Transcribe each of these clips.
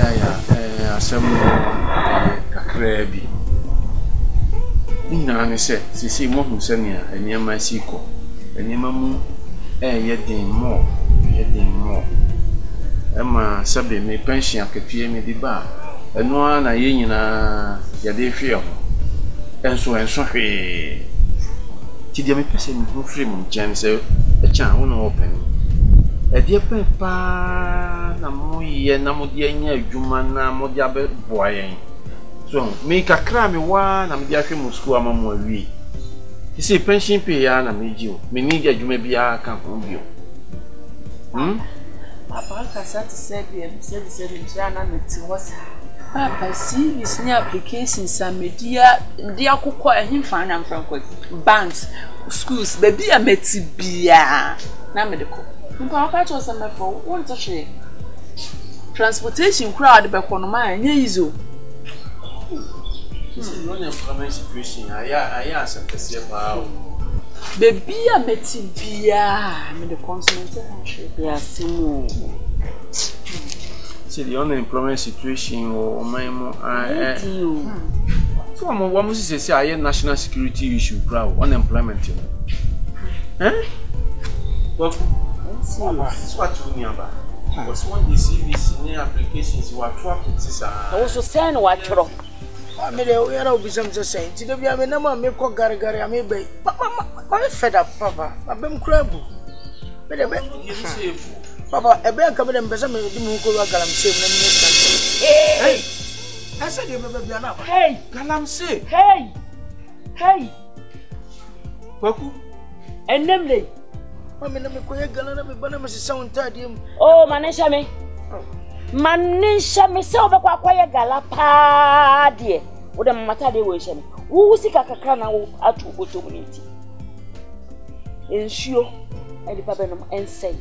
ya asem kakra bi ina ne se mo hu se ne eniema siko eniema mu yedin mo ema sabe me pension akatue me di ba eno na ye nyina ya de hwe ho enso hwe ti dia me pese me ho free mu jan se e chan wo no open e dia pen pa na mo ye na mo dia nya adwuma na mo dia be boayen so me kakra me wa na me dia hwe mu school ama mo awi ti se pension pay ya na me ji o me ni dia adwuma bia kan ko bio Papa Kasati said Jana Metiwasa. Papa, see his new applications and media kuko him fan and franco banks, schools, baby a metibia. Na medical. Papa was a man for one to share. Transportation crowd back on mine, yezo. This is one employment situation. I asked to see about. Baby a metibia, me the consonant should be a simo. See the unemployment situation or my so I'm one must say I national security issue crowd unemployment. Well, that's what you mean about. Because one the CVC new applications you are tracking this. I was saying what you I made a way of some saying, to be a number make a gargari, I may be. I'm fed up, Papa. I've been crabble. Papa, a bear coming and Besame, who go galamsey. Hey, I said you remember the other. Hey, galamsey. Hey. Waku? And namely, I'm in a quick galana, but I'm a sound tired him. Oh, Manisha me. Manisha me so quiet galapa, dear. What a matter they wish me. Who sick a cacana at to community. Ensure and the Pabanum and say.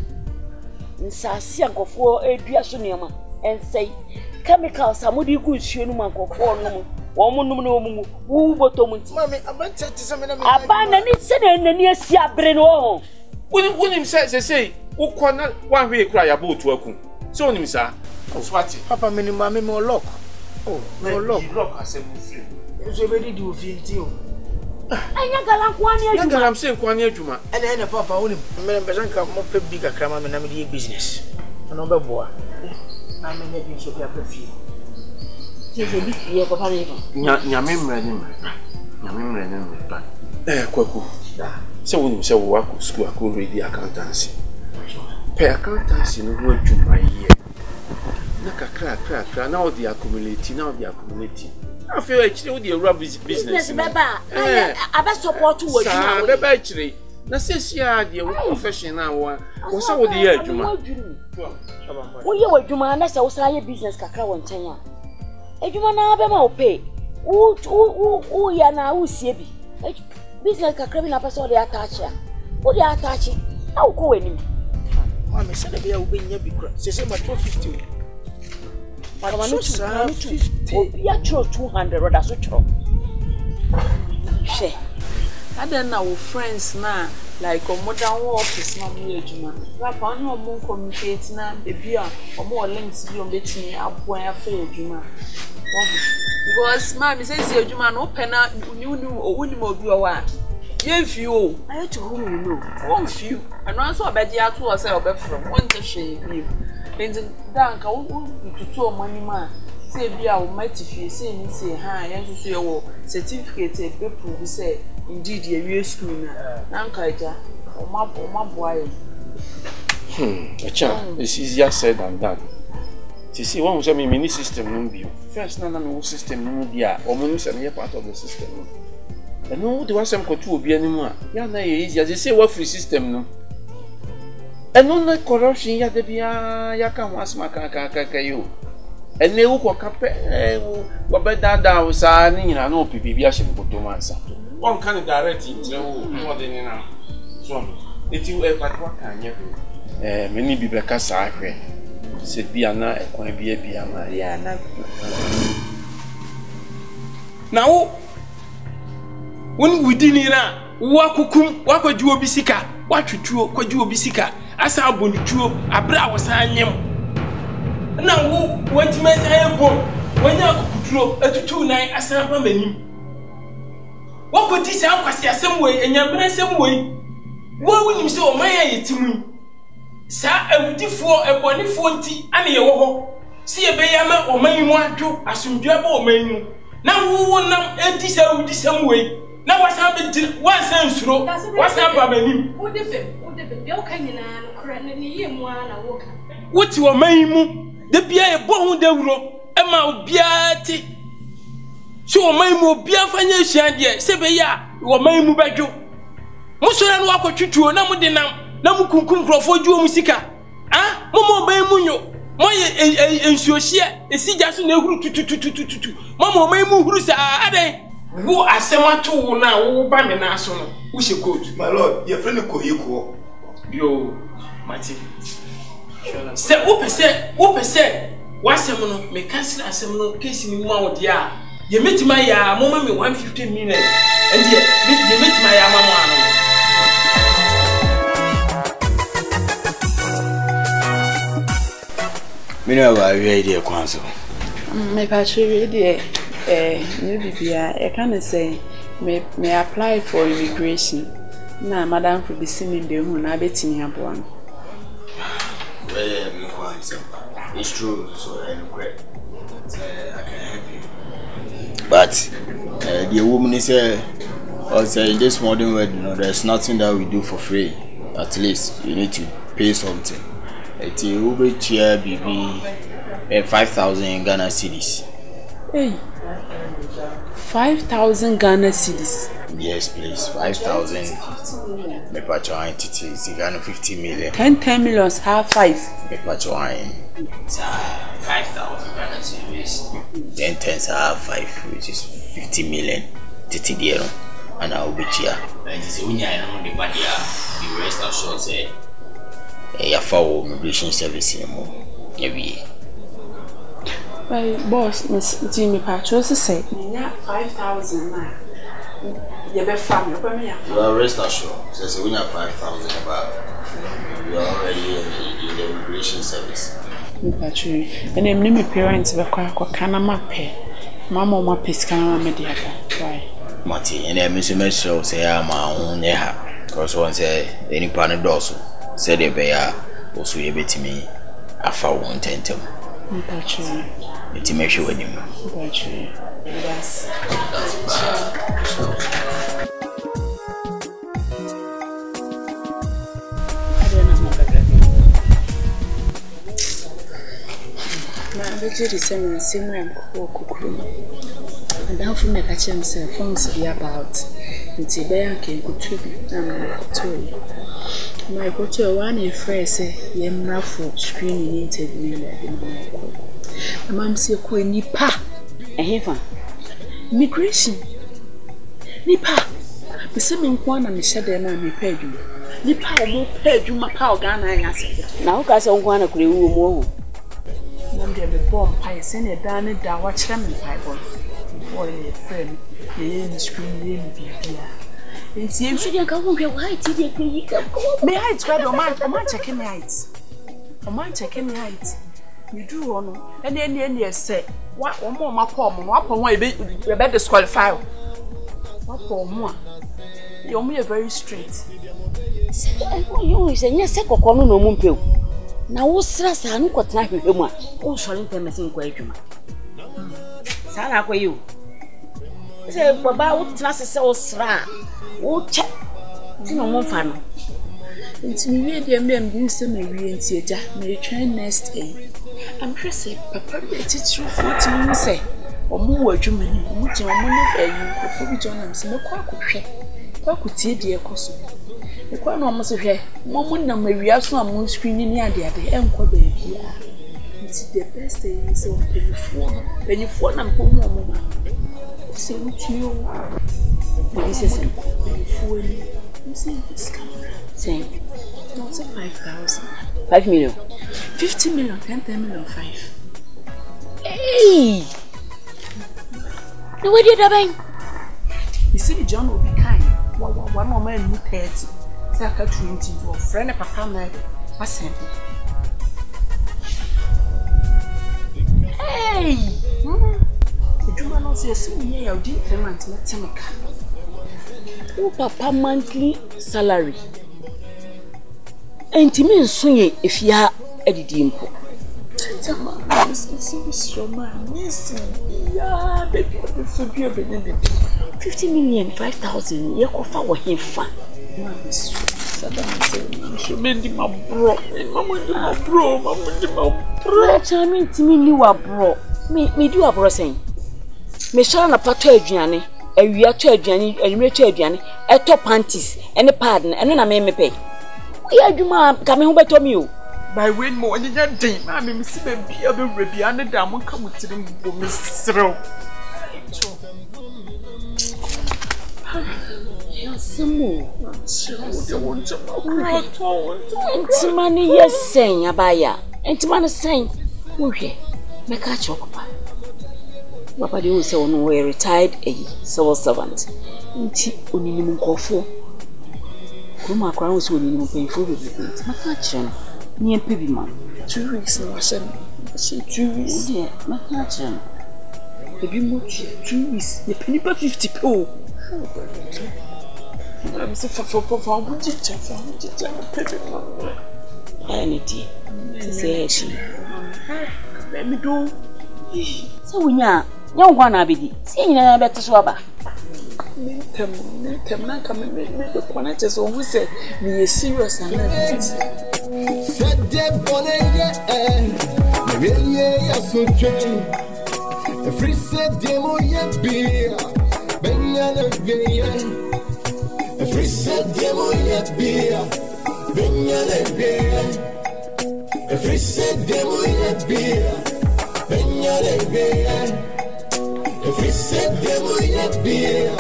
Nsasia nkofo edua so niam en say chemicals amudi gu nsuo no nkofo no wo mo num no mu wu botom nti mami abante ti se me na me abana ni se na nani asi abre no ho unim say ukọ na wan hwe kura ya botu aku so unim sa swati papa me ni mami me lock no lock asem free so be di ofi nti o anya galan kwani adwuma galan se kwani adwuma ene papa unim me be sanka mo pe big akrama me na me di business no be boa na me ne bi so be apafi ti se bi fie papa ne ko nyame mra ni mra kwaku se unim se wo akọ school akọ ready accountancy pe accountancy no ho adwuma ye na kakra now they accumulate I feel actually with the rubber business. Baba, I support you. Baba actually. Na say the professional one. What's how the year, Juma? We are Juma, and that's our business. Kakra one China. A Juma na Bema pay. Oh, ya na Usiebi. Business Kakra na person they attach ya. What they attach? I'll go in him. Mamma said they will be near big. Say my 250. Ya chro 200 or that's chro. She. And then our friends now, like a modern office, no more juma. Rapa no more communicate na baby or more links be on betting up when I fail juma. Because mammy says your juma no penna you or wouldn't more be a while. Yes, you. I had to whom you know. One few, and also a bad year to ourselves from one to shave you. Danka to money man say bia o matifi say ni say ha yan so your certificate be prove say indeed you we school na nka ja o maboa it's easier said than done. You see one say me system no be first na me system no dia o mo say na part of the system and no the one some ko tu obi animu a ya na easy as say what free system no. And no corruption ya de bia ya ka ho asma ka yo ene wo ko ka pe wo be dada wo sa ni nyina no pipi a hye boto mansa won kan direct ntre wo mo de ni na so eti e patwa kan nya me ni bi be ka sa hwe se bia na ekwan bia ma ya na wo won wudi ni na wa kukum wa kwajuo bi sika wa twetwo kwajuo bi sika asa abontuo abra wosan nyem na wo wantima sai bom wanya kuturo atutu nan asan pa manim wo ti sa kwasi asem we enyambere asem we wo wunim se o man ya yetimu sa awudifo ebonifo nti ane ye wo ho si ye beyama o man mu adwo asomdua ba o man mu na wo nam enti sa awudi sam we na wasan be wansan nsuro wasan ba manim wo de be o kan nyina no kra ne ye mu ana wo ka wuti o man mu de bia ye bo hu dawuro ema obiati so o man mu obia fanya hia de se be ya o man mu badwo musora no akotwetwo na mude nam na mukunkum krofo juo musika ah momo ban mu nyo moye ensuohia esija so na ehuru tututututu momo man mu huru sa aden wo asemato wo na wo ba me na so no wo she coat my lord your friend ko yiko yo mati se wo pese wasem no me cancel asem no case ni mu awode a ye metima ya moma me 150 million and ye metima ya mama ano me know about your idea kwanso me patri idea no bibia e can say me apply for immigration na madam for be seen be hu na betini aboa no well me kwanso it's true so I can help you but the woman is also in this modern world you know there's nothing that we do for free at least you need to pay something. It's over here, BB 5,000 Ghana cedis. Hey, 5,000 Ghana cedis. Yes, please. 5,000. Me patcho entities. Ghana 50 million. 10 millions half 5. Me patcho 5,000 Ghana cedis. 10 tens half 5, which is 50 million. Titi diero. And I will be here. And it's only I know the body. The rest of short say. Ya for immigration service anymore. Every boss, Miss Jimmy Patros say, 5,000 now. You be family, but me. You are rest assured. Says we have 5,000 about. We are already in the immigration service. Patri, and then me parents were quite Canama pay. Mamma, my piscana media. Why? Marty, and then Mr. Metro say I'm my own neha. Because one say any panel also. Said they be also able to me after 110. It's make sure with him. That's and how from the catch himself phones be about it's a bear can go to be my photo one phrase yem raffle screening interview like the mom say queen nipa a heaven immigration nipa the same one and the shadow man me pay you nipa mo pay you my power Ghana yase now ka say one akure wo mo mom dey be bomb pie send a dan da wa kire me pie boy boy a friend the screen ye bibia. It's you should go home. Why did you go? Me height, where the man checking me height. A man checking me height. You do on and then you say, what one more my palm, what on why be disqualified? What for more? You're me very straight. You say, yes, I got no mumpil. Now, what's stress? I know what time you want. Oh, shall tell me some question. Sarah, where you say, Baba, what class is so sra? Oh, check. No more fun. Into me, dear ma'am, you say, maybe in theatre, may train next day. I'm pressing, Papa, it's true 40 minutes, say, or more Germany, which your money before we join them. So, no quack could share. Quack could see dear Cosso. The quite almost of her. Moment, no, maybe I saw a moon screening the idea, the uncle baby. It's the best day, so when you phone and pull more mama. Say what you this is before you see this camera saying not 5,000 5 million 50 million 10 million 5 hey the way did that you see John will be kind one woman who 30 say I 20 for friend papa man pass him Yes, we are doing payment. Let's make. Oh, papa monthly salary. And to me, soon if you are a dimple. Yeah, baby, 50 million, 5,000. You go for him fun. Me do a bro saying. Me shall not pato aduane, a wia to aduane, a rich aduane, a top panties, and a pardon, and then I may pay. We are Juma coming home to me. By when more than your day, I mean, Miss Baby, I'll be ready, and the dam will come with them for Miss Throw. Some more. And money, yes, saying a buyer, and to man saying, okay, make a chocolate. Papa de say on we retired a civil servant. Nti oninimu nkofo. Kuma akra wo say oninimu penfo bebre. Maka kire ni empe bi ma. 2 weeks na wase. Say 2 weeks. Yeah, maka kire. Ebi mo 2 weeks. Ye penny pa 50 po. I'm so for Anity. Say she. Let me do. So we nya one abidi. See you na better so aba. Tem na come me the connect so who say me serious and said them bonega yeah so train. The free said demo yeah beer. Benya beer. The free said demo yeah beer. Benya beer. The free said demo yeah beer. Benya beer. If we said them we had beer,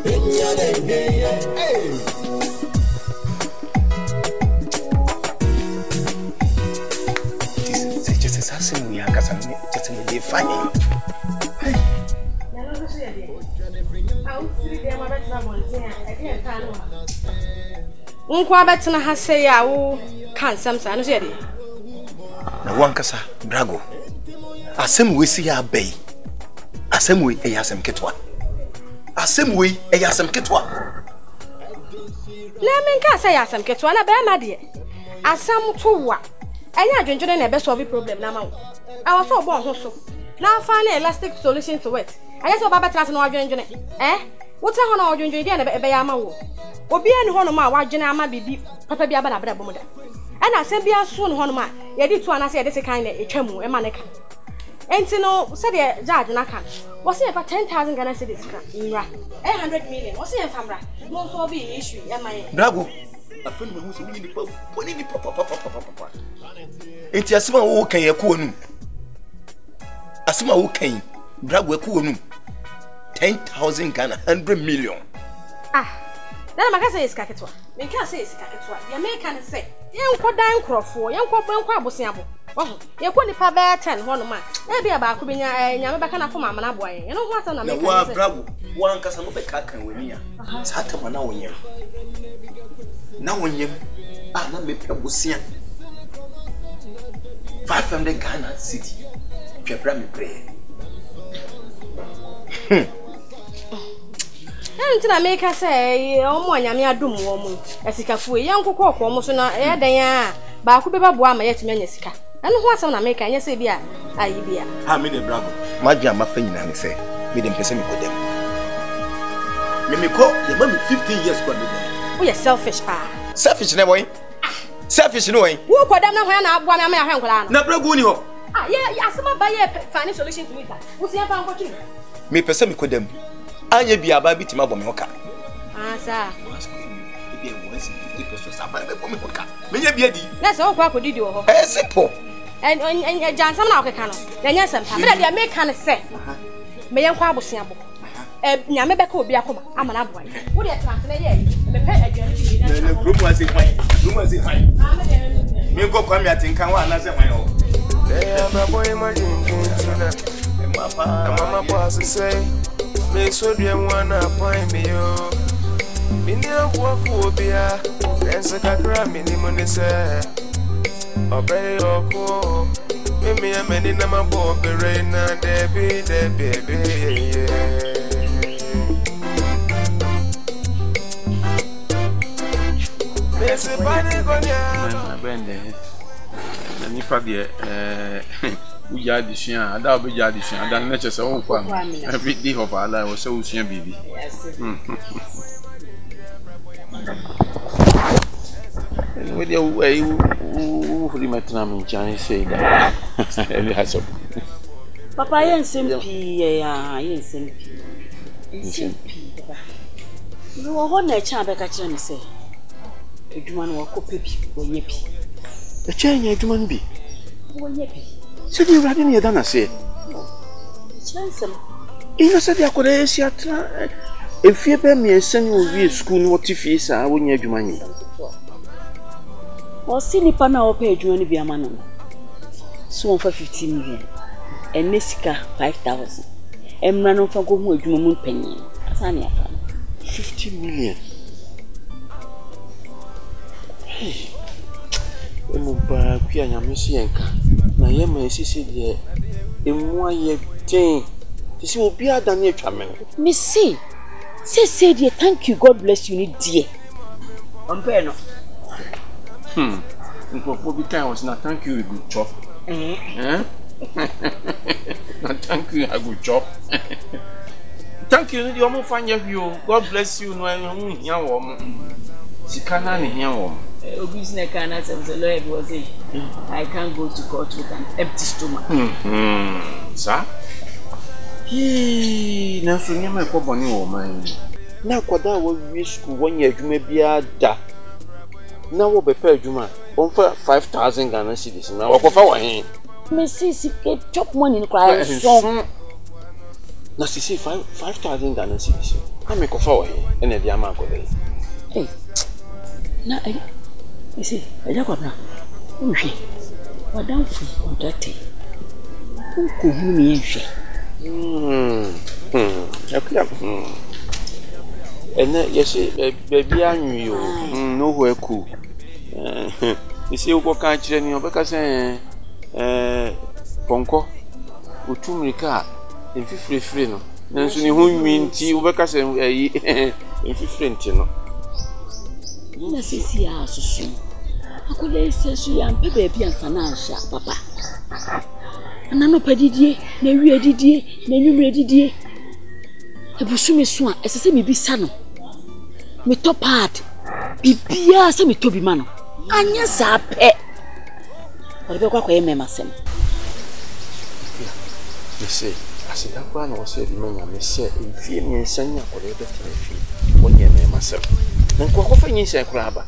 then you're there. Hey. This is just a assassin. We are just in the funny. Hey. Unqua better has say, I will can't some son. Now, one cassa, Brago. Asem we see our bay. Asem we a yasem ketwa. Asem we a yasem ketwa. Let me say yasem ketwa na be ma de. Asam to wa. Anya dwendwene na be solve problem na ma wo. I was so born ho so. Na find an elastic solution to it. I just about better na dwendwene. What ho na dwendwene dia na be ya ma wo. Obi ani ho no ma wa dwene ama bibi papa bi abada bra bomuda. And asem bia so no ho no ma ye di to anase ye de se kan na etwamu e ma ne ka. Enti no said the judge na kan. Was say for 10,000 Ghana cedis kra. Nra. 100 million. Was say famra. No so be issue e ma ye. Brago. Afeni me hu so wini pa. Boni ni papa. Enti asema wo kan ye ko nu. Asema wo kan. Brago ko nu. 10,000 Ghana 100 million. Na maka say iska ketwa. Me kan say iska ketwa. Ya me kan say. Yen ko dan krofo. Yen ko abosiabo. Oh, you couldn't pay 10 1 man. Maybe about could be Yamaka na come amana boy. You know what I'm saying? Bravo, one Casanova cacan with me. Satama now when you now when you are not make a bussian 500 Ghana city. Pepper me pray. Until I make her say, oh, my yamia doom woman, as he can fool young cook almost on a day. But I could be Babuama yet Menesca. And what's on America? Yes, I be. How many Bravo? My dear, my friend, and say, me them person with them. Me call the mommy 15 years for me. We are selfish, pa. Selfish, no way. Selfish, no way. Who could have when I want my hand? No, Bragunio. Yeah, some buy a financial solution to it. What's your found watching? Me person with them. I be a baby to my bomoka. Sir. That's all I could do. Simple. And John, some now can. Then yes, I'm make kind of say. May I quabble sample? Yamabeko be a coma. I'm an aboy. What are you translating? The pet again. Group was it fine. Me go come here, think I want to my own. My boy, my mama was to say, make so dear one appoint me. Minia Waphobia, and Sakakra minimum say, obey your call. Mimi, a many number of the rain, and there be, na nipa de we ya de sua ada obe ya de sua ada na chese wo kwa every day of our life so we sua bibi we dey we huli metna min chan say that ele haso papa yen sempi ya yen sempi papa no ho na cha be ka kire ni say eduma no wakope bi wonye bi e cha nya eduma no bi wonye bi se di urade ne da na se chansem ina se di akore si atra efie be me esen o wi school no what fie sa wonye eduma nyi o si nipa na o pe eduma ni bi ama no so on for 15 million and nesika 5000 emra no fa ko hu eduma mu panyin asa ne afa 50 million emu ba kwia nyamesi enka na ye ma esisi de emu aye ten tisi obi adane atwa me me say dear thank you god bless you ni dear ompe no nko bi time was na thank you we go chop na thank you I go chop thank you ni omo fanya you god bless you no hu hia wo mo sikana ni hia wo business can as a lawyer was saying I can't go to court with an empty stomach. Sir? Na so nyama ko boni wo man. Na kwada wo wi school wonye adwuma bia da. Na wo be pa adwuma. On fa 5000 Ghana cedis na wo ko fa wo hen. Me see chop money in cry so. Na see 5000 Ghana cedis. Ha me ko fa wo hen. Ene dia ma ko dey. Eh. Na you see, I just got now. Okay, what down for that? Who could you mean? And yes, baby, I knew you. Nowhere cool. You see, what can't you know because Ponko, Utumrika, in 50 free no. Then soon you mean tea because in 50 no. Na sisi ya asusu akole sesu ya mpe baby an financial papa na no padidie na wi adidie na nwumre adidie ebusu me so a esese me bisa no me top part bibia se me to bi ma no anya sa pe ori be kwa ye mema sem me say asida kwa na wo se bi menya me se enfie me nsanya akole be trefi wonye mema sem nko ko fanyi se kura ba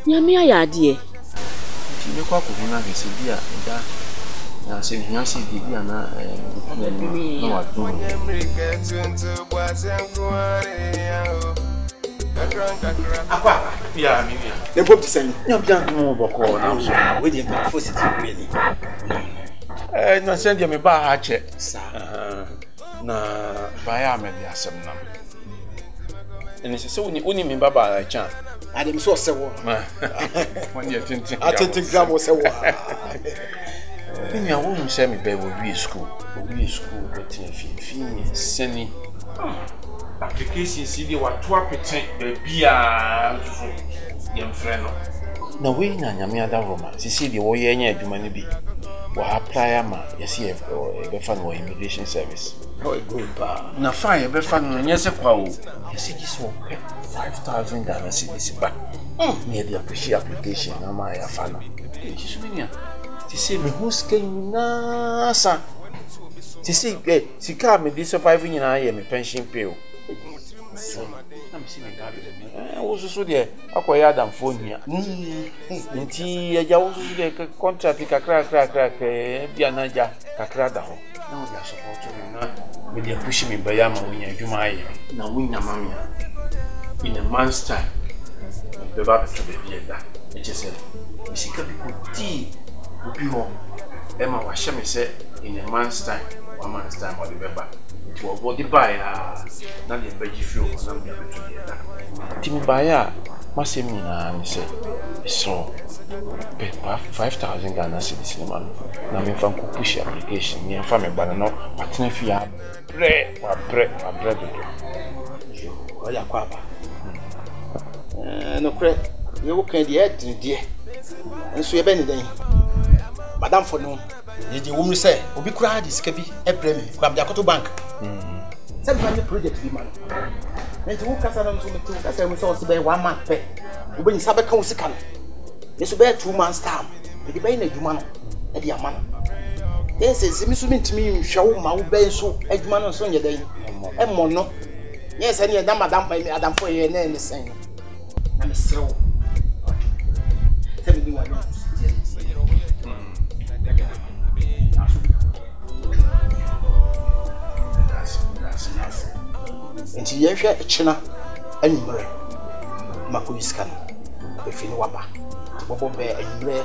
nyame ayade ti be kwa ko na ke se bia nda na se nya se bia na na wa tu apa ya mi ya e bob tisen nya bia no boko na so we dey for city really na se dia me ba ha che sa na ba ya me dia sem na and it's so uni me baba chan adem so sewo when you think gram was sewo me ya wo se me be wo wi school but fi seni application CD wa to apeten be bia so yem freno na we na nyame ada roma CD wo ye nya adwuma ne bi wa apply ama yesi e be fa no immigration service. How it going ba? Na fine be fa no nyese kwa o. Yesi this one 5000 Ghana cedis ba. Me dey application na ma ya fa no. Yesu minia. Ti say me who scan na sa. Ti say sika me dey survive nyina ye me pension pay o. So, I'm seeing a guy. I was so there. Akoya Adam phone here. Nti ya wo so there contract kakra bia na ja kakra da ho. Na we support me na me dey push me by am when you adwuma aye. Na win na mama. In a month's time. The back to the bia. It just said, "Isika bi ko ti obi ho. E ma wa hye me say in a month's time, 1 month's time or the beba." To body buy na the veggie fuel na me to the Timi buy masem nyina ni say so pay 5000 Ghana cedis ni man na me fan ko push application ni fa me bana no patena fi ya bre do oya kwa ba no kre You can dear, and so you're bending. Madame for no, the woman say, will be cried is Kabi, a premium, grab the Coto Bank. Sometimes the project be man. And to walk us around to me, as I was also by 1 month pay. When you sabe come second, it's about 2 months' time. The Bain of Jumano, at the Amana. Yes, it's a to me, show my bay so, Edman on Sunday day, and Mono. Yes, and your Madame by me, Adam for your name the same. I'm so. Tell me what and she yet a china and bread. Makuiscan, if you know about Bobo Bear and Ray,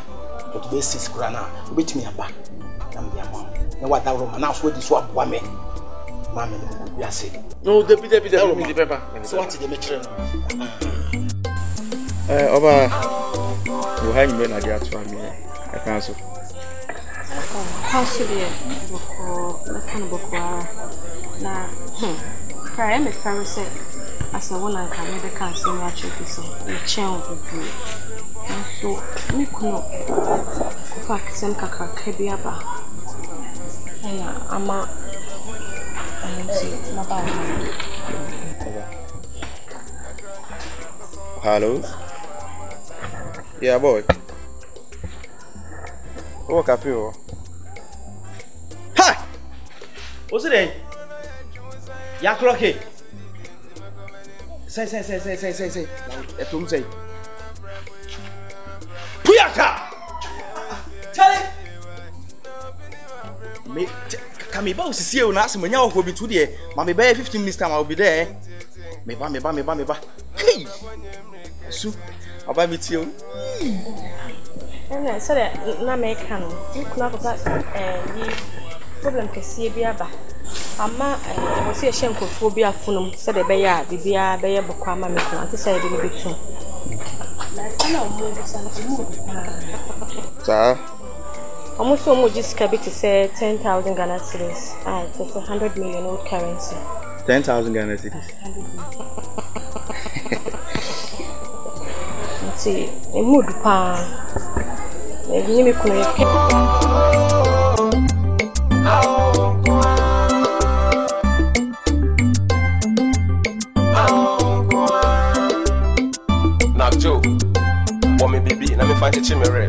but basis grana, with me a back. And the amount. And what that Roman house would swap 1 man. Mammy, we are saying. No, the pepper. So what did the matron? Over. You hang me like that for me. I can't so. Possibly, let's kind of book. Now, I am a Pharisee. As a one, I can never cancel your church. The chair of the group. And so, we could not fact some kaka kebiaba. And I'm a hello? Yeah, boy. What cafe? Hi! What's it? Ya croquet. Say. Etum say. Puyaka! Charlie! Me, can me both see you now? When you will be today, Mammy Bear 15 minutes time I'll be there. Me ba. Hey! So, I'll buy me to you. And I said, Namaican, you could not have problem to see Biaba. Ama, I was a shame for phobia funum, said a bear, the beer, bear, Bokama, and to say a little bit too. Sir? Almost so much just to say 10,000 Ghana cedis. It's 100 million old currency. 10,000 Ghana cedis. See, a mood pa. You make me Now, Joe, what me be, let me find a chimney.